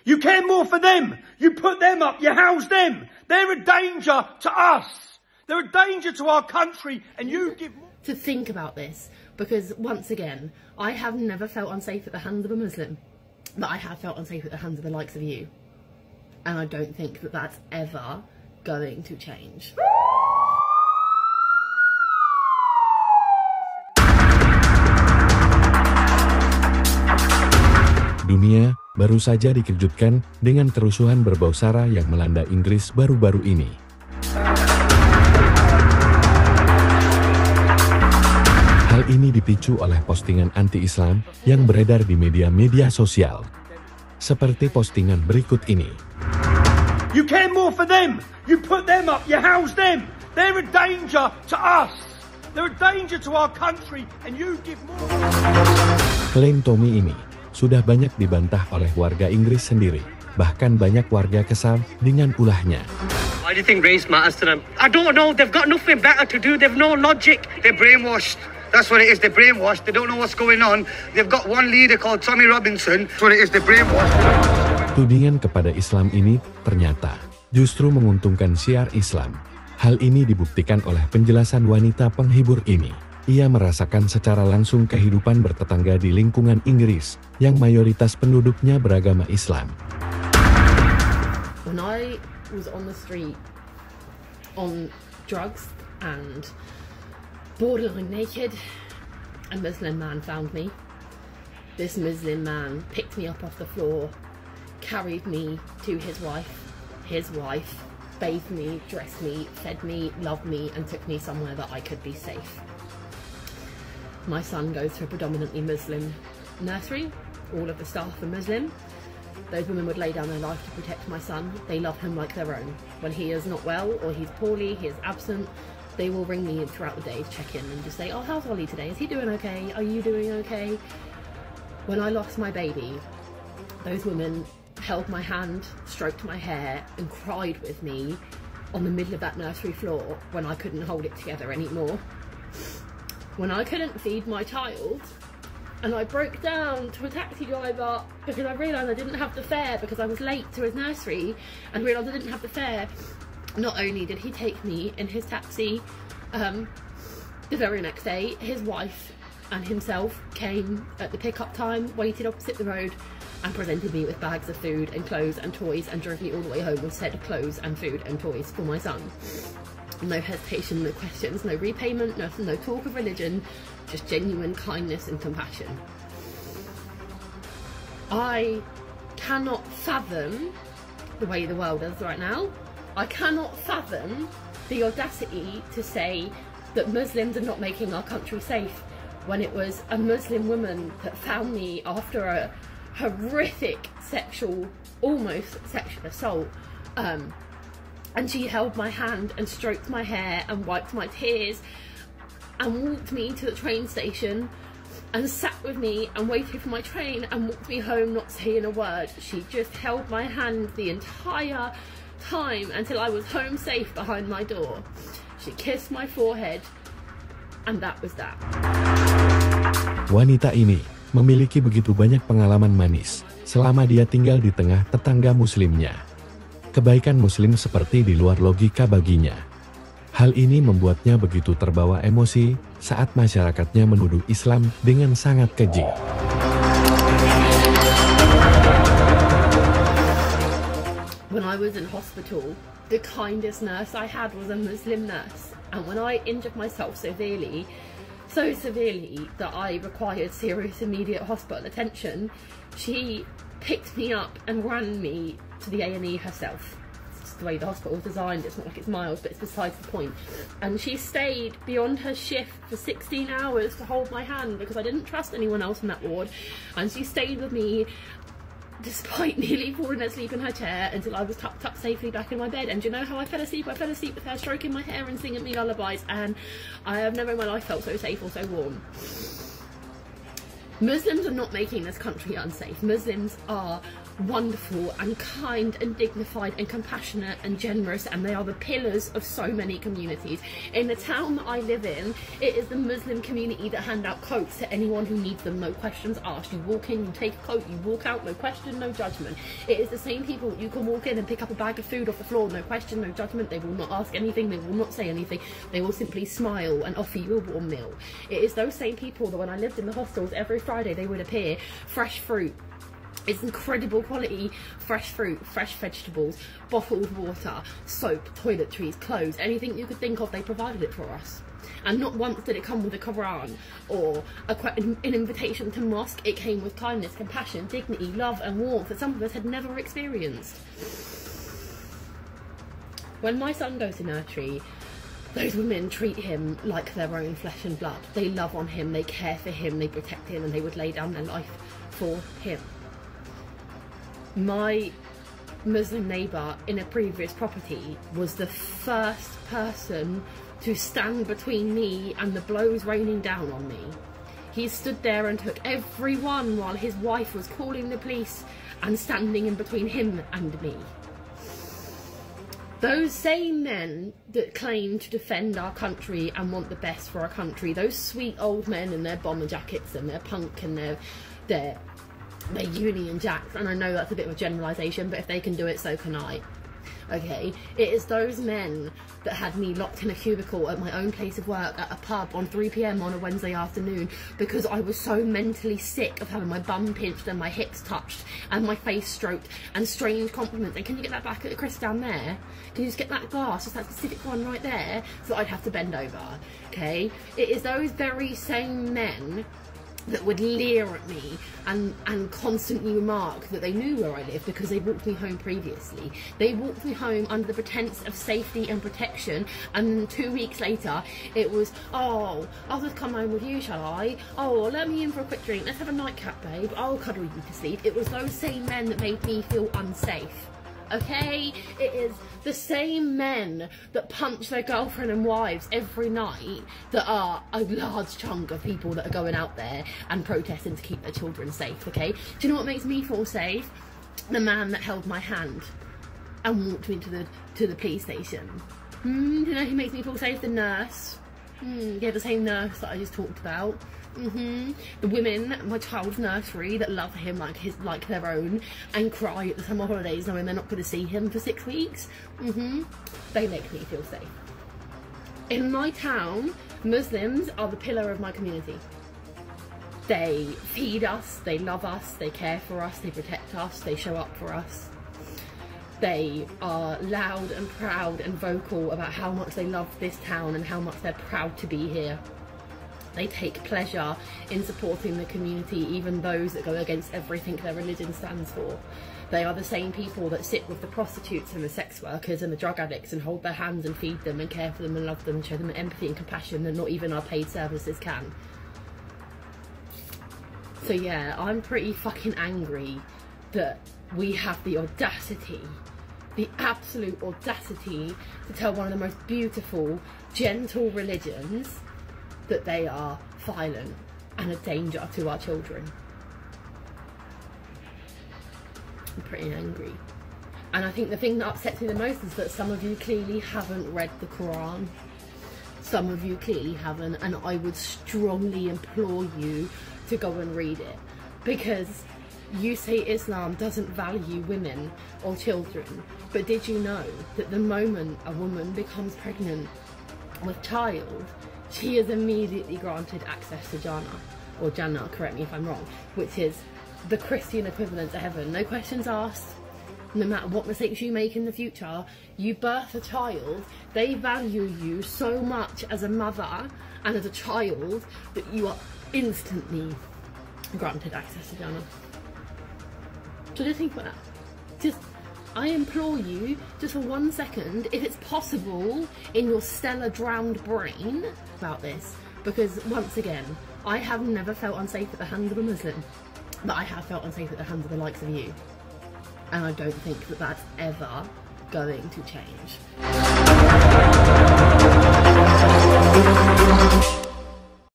You care more for them. You put them up. You house them. They're a danger to us. They're a danger to our country, and you give more. To think about this, because once again, I have never felt unsafe at the hands of a Muslim, but I have felt unsafe at the hands of the likes of you. And I don't think that that's ever going to change. Dunia baru saja dikejutkan dengan kerusuhan berbau SARA yang melanda Inggris baru-baru ini. Hal ini dipicu oleh postingan anti-Islam yang beredar di media-media sosial. Seperti postingan berikut ini. You care more for them. You put them up. You house them. They're a danger to us. They're a danger to our country, and you give more. Klaim Tommy ini sudah banyak dibantah oleh warga Inggris sendiri. Bahkan banyak warga kesal dengan ulahnya. Why do you think race matters to them? I don't know. They've got nothing better to do. They've no logic. They're brainwashed. That's what it is. They're brainwashed. They don't know what's going on. They've got one leader called Tommy Robinson. That's what it is. They're brainwashed. Tudingan kepada Islam ini ternyata justru menguntungkan syiar Islam. Hal ini dibuktikan oleh penjelasan wanita penghibur ini. Ia merasakan secara langsung kehidupan bertetangga di lingkungan Inggris yang mayoritas penduduknya beragama Islam. When I was on the street on drugs and borderline naked, a Muslim man found me. This Muslim man picked me up off the floor, carried me to his wife. His wife bathed me, dressed me, fed me, loved me, and took me somewhere that I could be safe. My son goes to a predominantly Muslim nursery. All of the staff are Muslim. Those women would lay down their life to protect my son. They love him like their own. When he is not well or he's poorly, he is absent, they will ring me throughout the day to check in and just say, oh, how's Ollie today? Is he doing okay? Are you doing okay? When I lost my baby, those women held my hand, stroked my hair, and cried with me on the middle of that nursery floor when I couldn't hold it together anymore. When I couldn't feed my child, and I broke down to a taxi driver because I realised I didn't have the fare because I was late to his nursery, and realised I didn't have the fare. Not only did he take me in his taxi, the very next day, his wife and himself came at the pickup time, waited opposite the road, and presented me with bags of food and clothes and toys, and drove me all the way home with said clothes and food and toys for my son. No hesitation, no questions, no repayment, no talk of religion, just genuine kindness and compassion. I cannot fathom the way the world is right now. I cannot fathom the audacity to say that Muslims are not making our country safe, when it was a Muslim woman that found me after a horrific almost sexual assault, and she held my hand and stroked my hair and wiped my tears and walked me to the train station and sat with me and waited for my train and walked me home, not saying a word. She just held my hand the entire time until I was home safe behind my door. She kissed my forehead, and that was that. Wanita ini memiliki begitu banyak pengalaman manis selama dia tinggal di tengah tetangga muslimnya. Kebaikan muslim seperti di luar logika baginya. Hal ini membuatnya begitu terbawa emosi saat masyarakatnya menuduh Islam dengan sangat keji. When I was in hospital, the kindest nurse I had was a Muslim nurse, and when I injured myself so severely that I required serious immediate hospital attention, she picked me up and ran me to the A&E herself. It's the way the hospital is designed. It's not like it's miles, but it's besides the point. And she stayed beyond her shift for 16 hours to hold my hand because I didn't trust anyone else in that ward, and she stayed with me despite nearly falling asleep in her chair until I was tucked up safely back in my bed. And do you know how I fell asleep? I fell asleep with her stroking my hair and singing me lullabies, and I have never in my life felt so safe or so warm. Muslims are not making this country unsafe. Muslims are wonderful and kind and dignified and compassionate and generous, and they are the pillars of so many communities. In the town that I live in, it is the Muslim community that hand out coats to anyone who needs them, no questions asked. You walk in, you take a coat, you walk out, no question, no judgment. It is the same people that you can walk in and pick up a bag of food off the floor, no question, no judgment. They will not ask anything, they will not say anything, they will simply smile and offer you a warm meal. It is those same people that when I lived in the hostels, every Friday they would appear, fresh fruit. It's incredible quality, fresh fruit, fresh vegetables, bottled water, soap, toiletries, clothes, anything you could think of, they provided it for us. And not once did it come with a Quran or an invitation to mosque. It came with kindness, compassion, dignity, love and warmth that some of us had never experienced. When my son goes to nursery, those women treat him like their own flesh and blood. They love on him, they care for him, they protect him, and they would lay down their life for him. My Muslim neighbour in a previous property was the first person to stand between me and the blows raining down on me. He stood there and took everyone while his wife was calling the police and standing in between him and me. Those same men that claim to defend our country and want the best for our country, those sweet old men in their bomber jackets and their punk and their Union Jacks, and I know that's a bit of a generalisation, but if they can do it, so can I. Okay, it is those men that had me locked in a cubicle at my own place of work at a pub on 3 PM on a Wednesday afternoon because I was so mentally sick of having my bum pinched and my hips touched and my face stroked and strange compliments. And can you get that back at Chris down there? Can you just get that glass, just that specific one right there, so I'd have to bend over? Okay, it is those very same men that would leer at me and constantly remark that they knew where I lived because they walked me home previously. They walked me home under the pretense of safety and protection, and 2 weeks later it was, oh, I'll just come home with you, shall I? Oh, let me in for a quick drink, let's have a nightcap, babe, I'll cuddle you to sleep. It was those same men that made me feel unsafe. Okay, it is the same men that punch their girlfriend and wives every night that are a large chunk of people that are going out there and protesting to keep their children safe. Okay, do you know what makes me feel safe? The man that held my hand and walked me to the police station. Do you know who makes me feel safe? The nurse. Yeah, the same nurse that I just talked about. The women at my child's nursery that love him like their own and cry at the summer holidays knowing they're not going to see him for 6 weeks. They make me feel safe. In my town, Muslims are the pillar of my community. They feed us, they love us, they care for us, they protect us, they show up for us. They are loud and proud and vocal about how much they love this town and how much they're proud to be here. They take pleasure in supporting the community, even those that go against everything their religion stands for. They are the same people that sit with the prostitutes and the sex workers and the drug addicts and hold their hands and feed them and care for them and love them and show them empathy and compassion that not even our paid services can. So yeah, I'm pretty fucking angry that we have the audacity, the absolute audacity to tell one of the most beautiful, gentle religions that they are violent and a danger to our children. I'm pretty angry. And I think the thing that upsets me the most is that some of you clearly haven't read the Quran. Some of you clearly haven't, and I would strongly implore you to go and read it. Because you say Islam doesn't value women or children, but did you know that the moment a woman becomes pregnant with child, she is immediately granted access to Jannah, or Jannah, correct me if I'm wrong, which is the Christian equivalent to heaven. No questions asked. No matter what mistakes you make in the future, you birth a child, they value you so much as a mother and as a child that you are instantly granted access to Jannah. So just think about that. Just, I implore you, just for 1 second, if it's possible in your stellar drowned brain about this, because once again, I have never felt unsafe at the hands of a Muslim, but I have felt unsafe at the hands of the likes of you, and I don't think that that's ever going to change.